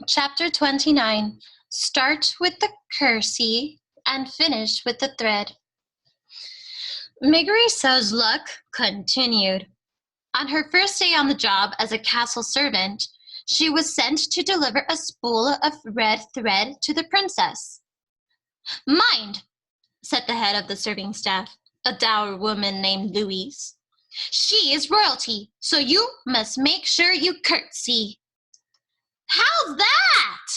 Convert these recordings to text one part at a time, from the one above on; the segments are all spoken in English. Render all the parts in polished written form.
Chapter 29. Start with the kersey and finish with the thread. Migriso's luck continued. On her first day on the job as a castle servant, she was sent to deliver a spool of red thread to the princess. Mind, said the head of the serving staff, a dour woman named Louise. She is royalty, so you must make sure you curtsy. How's that?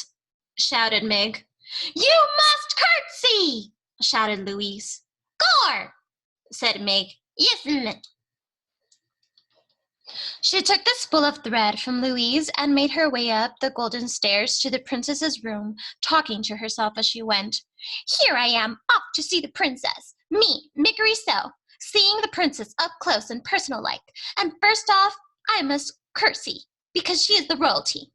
Shouted Mig. You must curtsy, shouted Louise. Gore, said Meg. Yes'm. She took the spool of thread from Louise and made her way up the golden stairs to the princess's room, talking to herself as she went. Here I am, off to see the princess. Me, Migriso, seeing the princess up close and personal like. And first off, I must curtsy, because she is the royalty.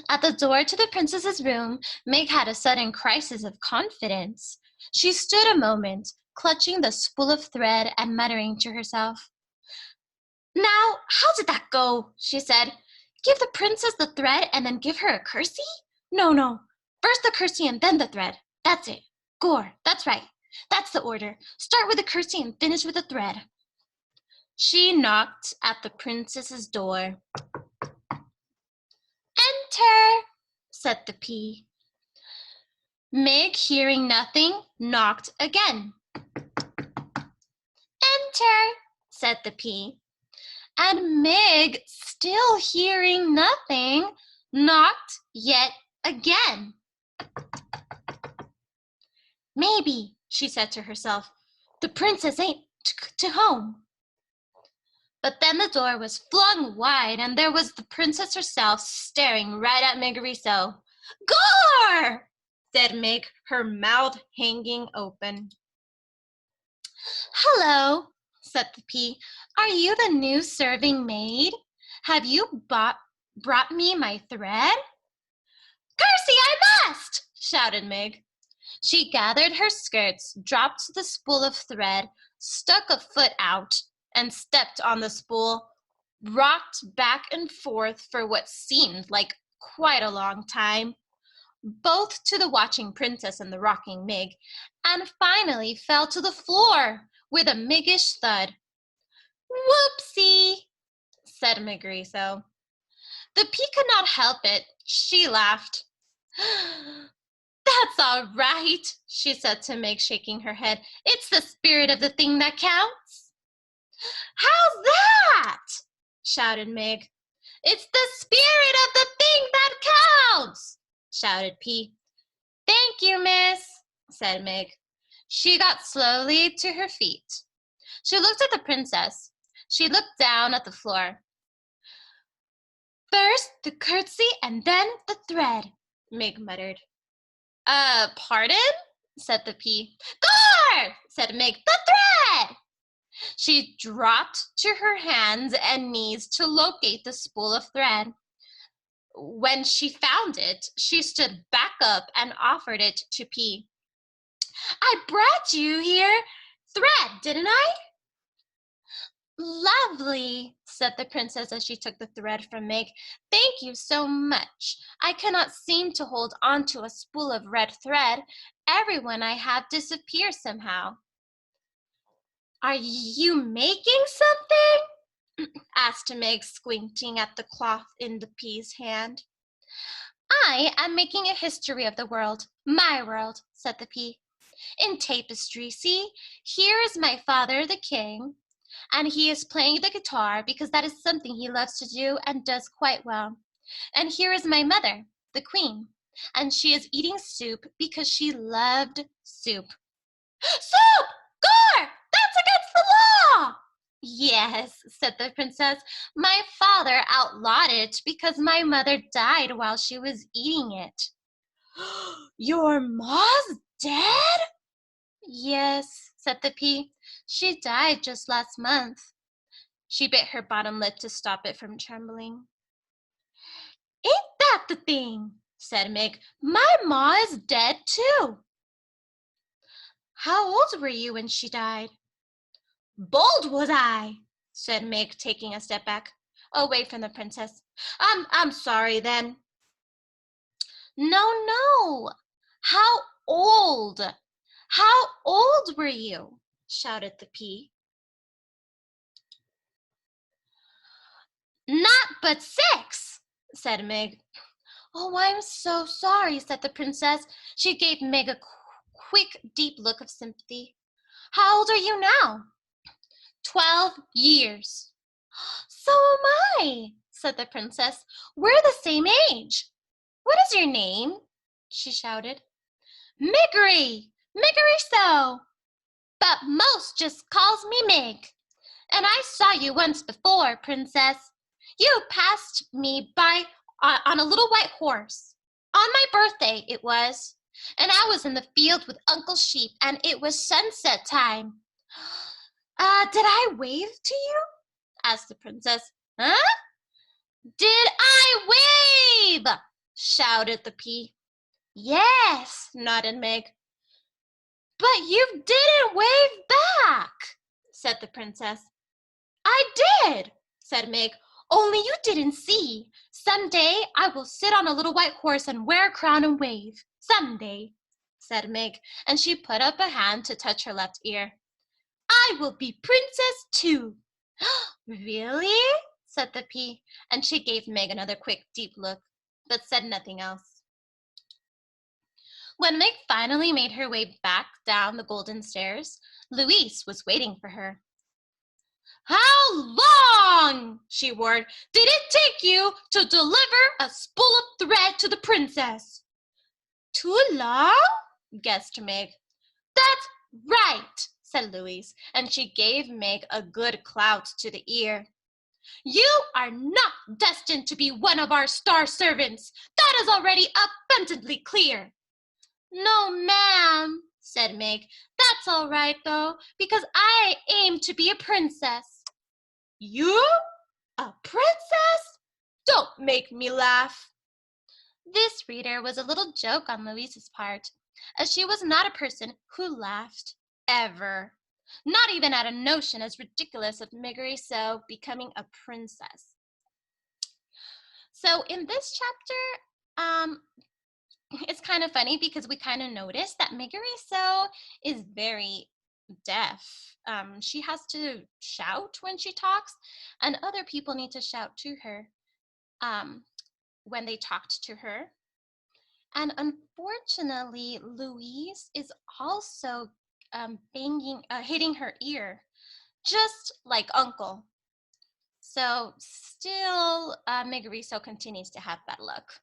At the door to the princess's room, Meg had a sudden crisis of confidence. She stood a moment, clutching the spool of thread and muttering to herself. Now, how did that go? She said. Give the princess the thread and then give her a kersey? No. First the kersey and then the thread. That's it. Gore, that's right. That's the order. Start with the kersey and finish with the thread. She knocked at the princess's door. Enter, said the pea. Meg, hearing nothing, knocked again. Enter, said the pea. And Meg, still hearing nothing, knocked yet again. Maybe, she said to herself, the princess ain't to home. But then the door was flung wide, and there was the princess herself staring right at Migriso. Gore! Said Meg, her mouth hanging open. Hello, said the pea. Are you the new serving maid? Have you brought me my thread? Kersey, I must, shouted Meg. She gathered her skirts, dropped the spool of thread, stuck a foot out, and stepped on the spool, rocked back and forth for what seemed like quite a long time, both to the watching princess and the rocking Meg, and finally fell to the floor with a Miggish thud. Whoopsie, said Migriso. The pea could not help it. She laughed. That's all right, she said to Meg, shaking her head. It's the spirit of the thing that counts. How's that? Shouted Meg. It's the spirit of the thing that counts, shouted P. Thank you, miss, said Meg. She got slowly to her feet. She looked at the princess. She looked down at the floor. First the curtsy and then the thread, Meg muttered. Pardon? Said the pea. Gore! Said Meg. The thread! She dropped to her hands and knees to locate the spool of thread. When she found it, she stood back up and offered it to P. I brought you here thread, didn't I? Lovely, said the princess as she took the thread from Meg. Thank you so much. I cannot seem to hold on to a spool of red thread. Everyone I have disappears somehow. Are you making something? Asked Meg, squinting at the cloth in the pea's hand. I am making a history of the world, my world, said the pea. In tapestry, see, here is my father, the king, and he is playing the guitar because that is something he loves to do and does quite well. And here is my mother, the queen, and she is eating soup because she loved soup. Soup! Gore! That's against the law! Yes, said the princess. My father outlawed it because my mother died while she was eating it. Your ma's dead? Yes, said the pea. She died just last month. She bit her bottom lip to stop it from trembling. Ain't that the thing? Said Meg. My ma is dead too. How old were you when she died? Bold was I, said Meg, taking a step back, away from the princess. I'm sorry then. No, no. How old? How old were you? Shouted the pea. Not but 6, said Meg. Oh, I'm so sorry, said the princess. She gave Meg a quick, deep look of sympathy. How old are you now? 12 years. So am I, said the princess. We're the same age. What is your name? She shouted. Miggery! Miggery so! But most just calls me Mig. And I saw you once before, princess. You passed me by on a little white horse. On my birthday, it was. And I was in the field with Uncle Sheep, and it was sunset time. Did I wave to you? Asked the princess. Huh? Did I wave? Shouted the pea. Yes, nodded Meg. But you didn't wave back, said the princess. I did, said Meg. Only you didn't see. Some day I will sit on a little white horse and wear a crown and wave. Some day, said Meg, and she put up a hand to touch her left ear. I will be princess too. Really? Said the pea, and she gave Meg another quick, deep look, but said nothing else. When Meg finally made her way back down the golden stairs, Louise was waiting for her. How long, she roared, did it take you to deliver a spool of thread to the princess? Too long? Guessed Meg. That's right, said Louise, and she gave Meg a good clout to the ear. You are not destined to be one of our star servants. That is already abundantly clear. No, ma'am, said Meg. That's all right, though, because I aim to be a princess. You? A princess? Don't make me laugh. This, reader, was a little joke on Louise's part, as she was not a person who laughed ever, not even at a notion as ridiculous of Miggery So becoming a princess. So in this chapter, it's kind of funny because we kind of notice that Miggery So is very deaf. She has to shout when she talks, and other people need to shout to her when they talked to her. And unfortunately, Louise is also hitting her ear, just like Uncle. So still, Miggery So continues to have bad luck.